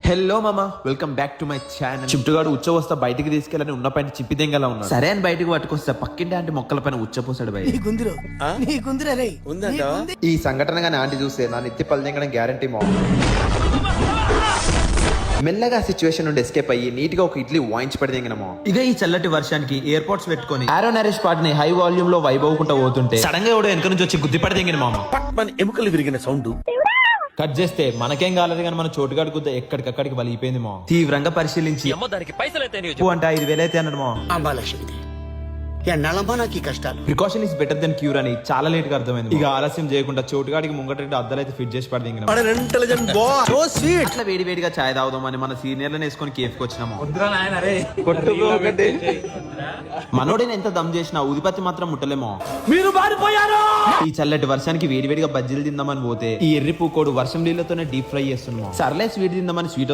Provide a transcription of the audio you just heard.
Hello మామా, welcome back to my channel. చిట్టుగాడు ఉచ్చవస్తా బయటికి తీసుకెళ్ళని ఉన్న పైన చిప్పిదెంగలా ఉన్నాడు. సరే అని బయటకు పట్టుకొస్తా పక్కింటి ఆంటీ మొక్కల పైన ఉచ్చపోసాడు బయట. ఈ సంఘటన గానీ ఆంటీ చూస్తే నా నెత్తి పల్లెంగడం గ్యారంటీ మా. మెల్లగా సిచ్యువేషన్ నుండి ఎస్కేప్ అయ్యి నీట్ గా ఒక ఇడ్లీ వాయించి పడిదెంగినమో. ఇదే ఈ చల్లటి వర్షానికి ఎయిర్పోర్ట్స్ పెట్టుకొని ఆరో నరేష్ పాట్ ని హై వాల్యూమ్ లో వైభవకుండా పోతుంటే సడన్ గా ఎవడో వెనక నుంచి వచ్చి గుద్ది పడిదెంగిన మామ. ఎముకలు విరిగిన సౌండ్ కట్ చేస్తే మనకేం కాలేదు కానీ మన చోటుగాడు గుద్ద ఎక్కడికక్కడికి వలిగిపోయింది మా. తీవ్రంగా పరిశీలించి అంటే 5,000 అయితే అన్నాడు మా. అంబాలక్ష్మిది ఎన్నాళ్ళమ్మా నాకు ఈ కష్టాలు. Precaution is better than cure అని చాలా లేట్ గా అర్థమైంది. ఇక ఆలస్యం చేయకుండా చోటుగాడికి ముంగట అద్దాలైతే ఫిట్ చేసి పడింది. అట్లా వేడి వేడిగా చాయ్ తాగుదామని మన సీనియర్లను వేసుకొని కేఫ్ కి వచ్చినాము. మనోడిని ఎంత దమ్ చేసినా ఉదిపత్తి మాత్రం ముట్టలేమో. మీరు మారిపోయారు. ఈ చల్లటి వర్షానికి వేడి వేడిగా బజ్జీలు తిందామని పోతే ఈ ఎర్రి పూకోడు వర్షం నీళ్ళతోనే డీప్ ఫ్రై చేస్తున్నాము. సర్లే స్వీట్ తిందామని స్వీట్